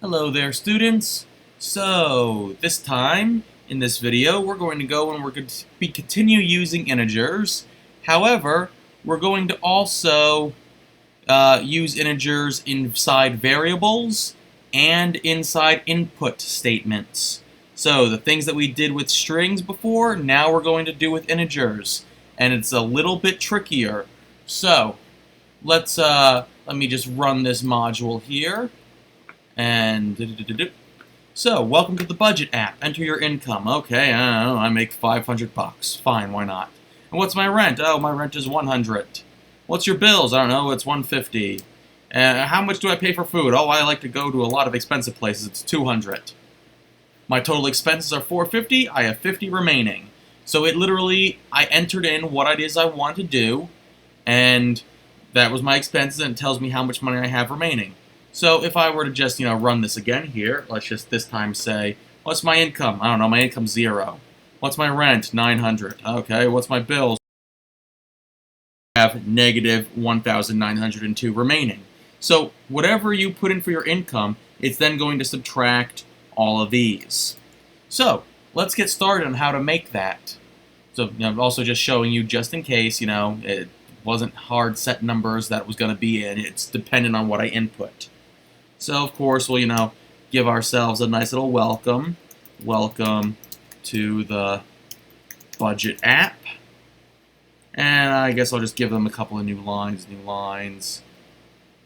Hello there, students. So this time in this video we're going to go and we're going to continue using integers. However, we're going to also use integers inside variables and inside input statements. So the things that we did with strings before, now we're going to do with integers, and it's a little bit trickier. So let me just run this module here. And so, welcome to the budget app. Enter your income. Okay, I don't know, I make 500 bucks. Fine, why not? And what's my rent? Oh, my rent is 100. What's your bills? I don't know, it's 150. How much do I pay for food? Oh, I like to go to a lot of expensive places. It's 200. My total expenses are 450. I have 50 remaining. So it literally, I entered in what it is I want to do, and that was my expenses, and it tells me how much money I have remaining. So if I were to just, run this again here, let's just this time say, what's my income? I don't know, my income's 0. What's my rent? 900. Okay, what's my bills? I have negative 1,902 remaining. So whatever you put in for your income, it's then going to subtract all of these. So let's get started on how to make that. So I'm also just showing you, just in case, it wasn't hard set numbers that it was going to be in. It's dependent on what I input. So, of course, we'll, give ourselves a nice little welcome. Welcome to the budget app. And I guess I'll just give them a couple of new lines.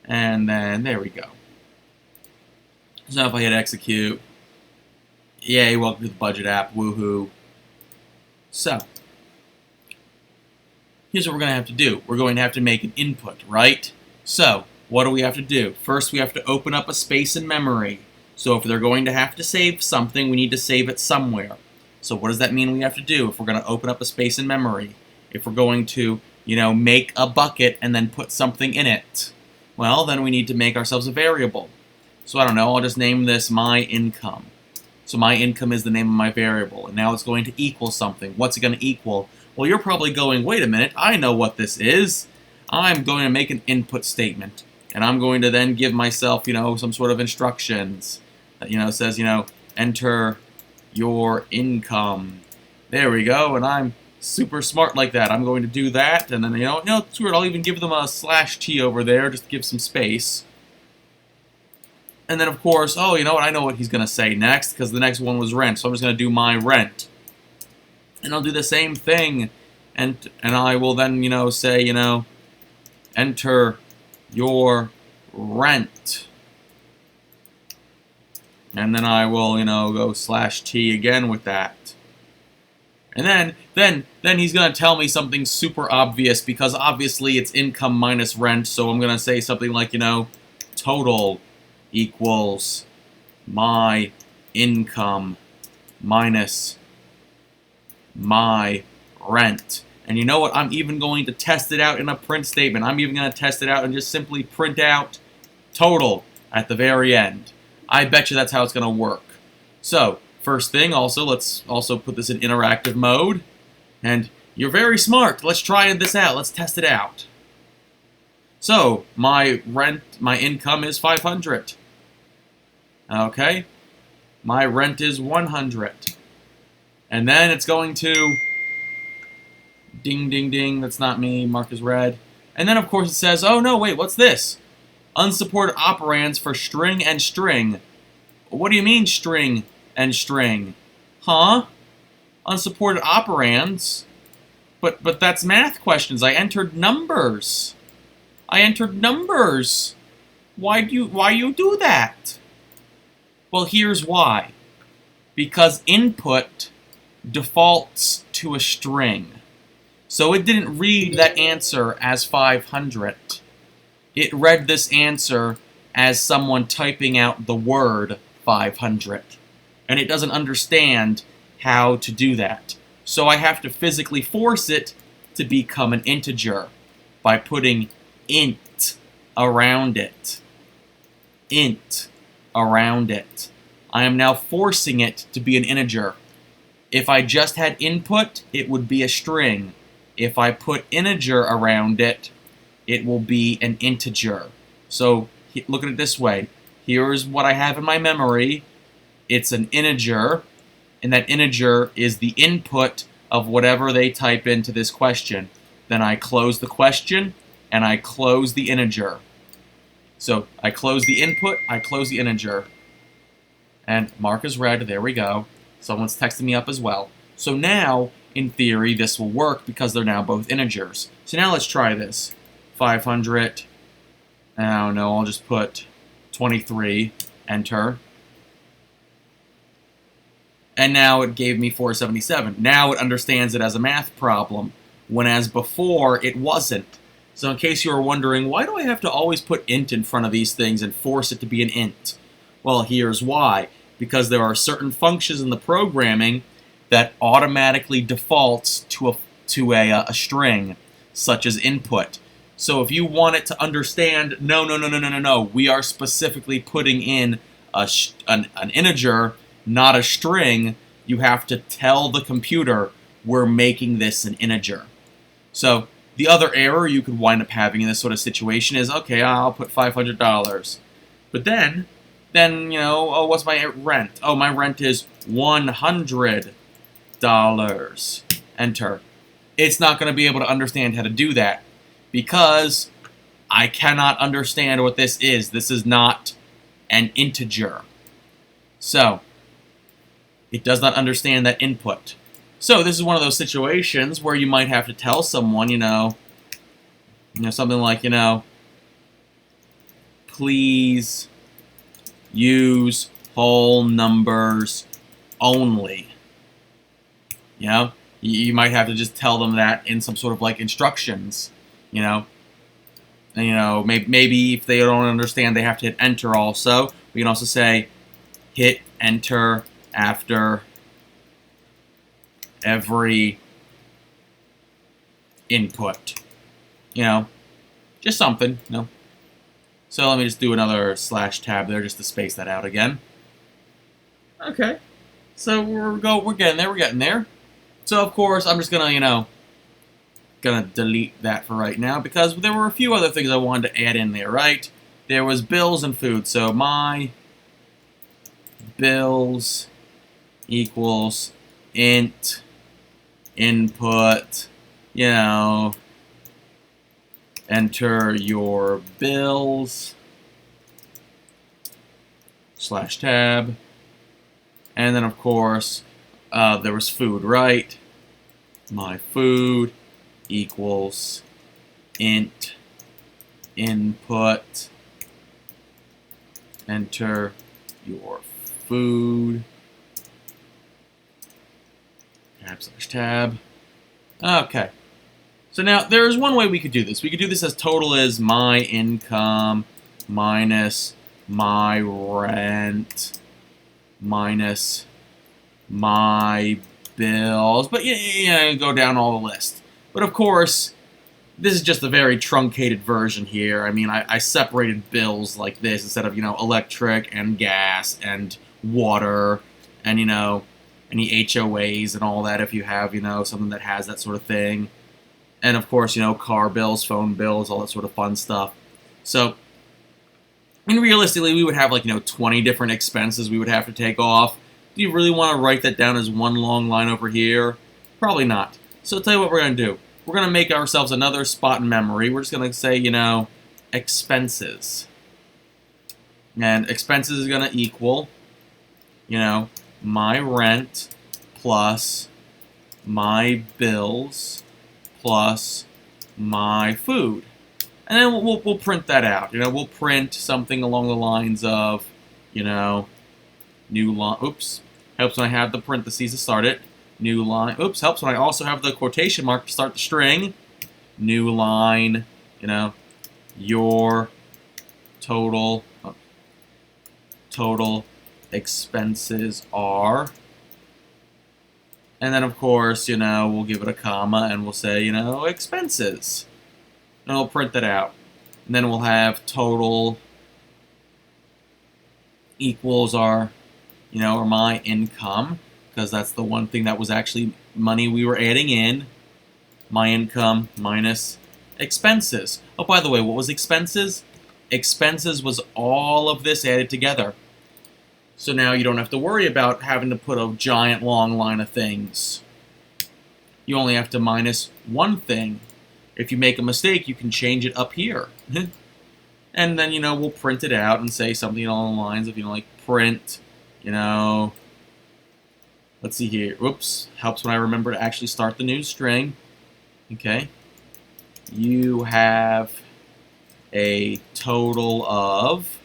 And then, there we go. So if I hit execute, yay, welcome to the budget app, woohoo. So, here's what we're going to have to do. We're going to have to make an input, right? So, what do we have to do? First, we have to open up a space in memory. So if they're going to have to save something, we need to save it somewhere. So what does that mean we have to do if we're going to open up a space in memory? If we're going to, make a bucket and then put something in it? Well, then we need to make ourselves a variable. So I don't know, I'll just name this my income. So my income is the name of my variable, and now it's going to equal something. What's it going to equal? Well, you're probably going, wait a minute, I know what this is. I'm going to make an input statement. And I'm going to then give myself, some sort of instructions that, says, enter your income. There we go, and I'm super smart like that. I'm going to do that, and then, screw it, I'll even give them a /t over there just to give some space. And then, of course, oh, you know what, I know what he's going to say next, because the next one was rent, so I'm just going to do my rent. And I'll do the same thing, and I will then, say, enter your rent. And then I will, go /t again with that. And then he's going to tell me something super obvious, because obviously it's income minus rent, so I'm going to say something like, total equals my income minus my rent. And you know what? I'm even going to test it out in a print statement. I'm even going to test it out and just simply print out total at the very end. I bet you that's how it's going to work. So, first thing, let's also put this in interactive mode. And you're very smart. Let's try this out. Let's test it out. So, my income is 500. Okay? My rent is 100. And then it's going to ding, ding, ding, that's not me, mark as red. And then, of course, it says, oh, no, wait, what's this? Unsupported operands for string and string. What do you mean, string and string? Huh? Unsupported operands? But that's math questions. I entered numbers. Why you do that? Well, here's why. Because input defaults to a string. So it didn't read that answer as 500. It read this answer as someone typing out the word 500. And it doesn't understand how to do that. So I have to physically force it to become an integer by putting int around it. Int around it. I am now forcing it to be an integer. If I just had input, it would be a string. If I put integer around it, it will be an integer. So look at it this way. here's what I have in my memory. It's an integer, and that integer is the input of whatever they type into this question. Then I close the question, and I close the integer. So I close the input, I close the integer. And mark is red, there we go. Someone's texting me up as well. So now, in theory, this will work because they're now both integers. So now let's try this. 500, I don't know, I'll just put 23, enter. And now it gave me 477. Now it understands it as a math problem, whereas before it wasn't. So in case you were wondering, why do I have to always put int in front of these things and force it to be an int? Well, here's why. Because there are certain functions in the programming that automatically defaults to a string, such as input. So if you want it to understand, no, we are specifically putting in an integer, not a string, you have to tell the computer we're making this an integer. So the other error you could wind up having in this sort of situation is, okay, I'll put $500. But then, you know, oh, what's my rent? Oh, my rent is $100. Enter. It's not going to be able to understand how to do that because I cannot understand what this is. This is not an integer. So it does not understand that input. So this is one of those situations where you might have to tell someone, you know, something like, please use whole numbers only. You might have to just tell them that in some sort of like instructions, And, maybe if they don't understand, they have to hit enter also. We can also say hit enter after every input. Just something, So let me just do another /tab there just to space that out again. Okay. So we're getting there. So of course I'm just gonna, gonna delete that for right now because there were a few other things I wanted to add in there, right? There was bills and food. So my bills equals int input, enter your bills /tab, and then of course there was food, right? My food equals int input, enter your food /tab. Okay. So now there's one way we could do this. We could do this as total is my income minus my rent minus my bills. But go down all the list. But of course, this is just a very truncated version here. I mean, I separated bills like this instead of, electric and gas and water and, any HOAs and all that if you have, something that has that sort of thing. And of course, car bills, phone bills, all that sort of fun stuff. So, realistically, we would have like, 20 different expenses we would have to take off. Do you really want to write that down as one long line over here? Probably not. So I'll tell you what we're going to do. We're going to make ourselves another spot in memory. We're just going to say, expenses. And expenses is going to equal, my rent plus my bills plus my food. And then we'll print that out. We'll print something along the lines of, new line. Oops. Helps when I have the parentheses to start it. New line. Oops. Helps when I also have the quotation mark to start the string. New line. Your total expenses are. And then, of course, we'll give it a comma and we'll say, expenses. And we'll print that out. And then we'll have total equals our, or my income, because that's the one thing that was actually money we were adding in. My income minus expenses. Oh, by the way, what was expenses? expenses was all of this added together. So now you don't have to worry about having to put a giant long line of things. You only have to minus one thing. If you make a mistake, you can change it up here. And then, we'll print it out and say something along the lines of, like print, let's see here. Whoops. Helps when I remember to actually start the new string. Okay. You have a total of,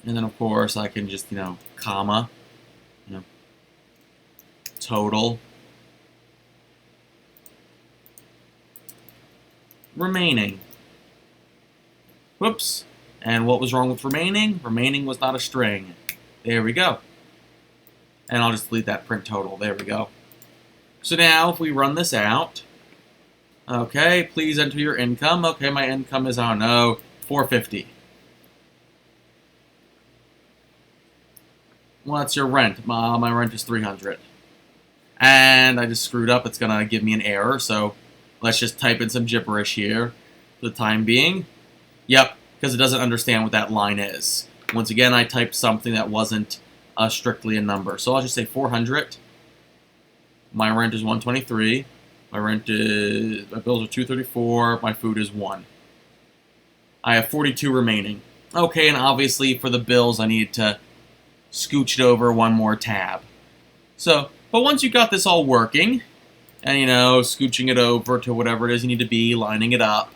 and then of course I can just, comma, total remaining. Whoops. And what was wrong with remaining? Remaining was not a string. There we go. And I'll just delete that print total. There we go. So now if we run this out, okay, please enter your income. Okay, my income is, I don't know, $450. What's your rent? My rent is $300. And I just screwed up. It's going to give me an error, so let's just type in some gibberish here for the time being. Yep, because it doesn't understand what that line is. Once again, I typed something that wasn't strictly a number. So I'll just say 400. My rent is 123. My bills are 234. My food is 1. I have 42 remaining. Okay, and obviously for the bills, I need to scooch it over one more tab. So, but once you got this all working, and scooching it over to whatever it is you need to be, lining it up,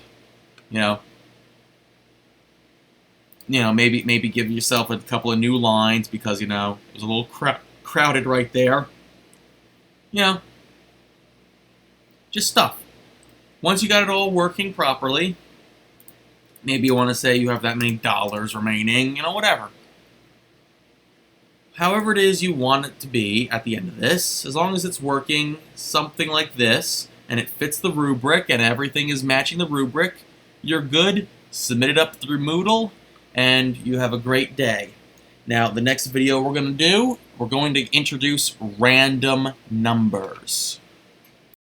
maybe give yourself a couple of new lines because it was a little crowded right there. Just stuff. Once you got it all working properly, maybe you want to say you have that many dollars remaining, whatever. However it is you want it to be at the end of this, as long as it's working something like this, and it fits the rubric, and everything is matching the rubric, you're good. Submit it up through Moodle, and you have a great day. Now, the next video we're going to introduce random numbers.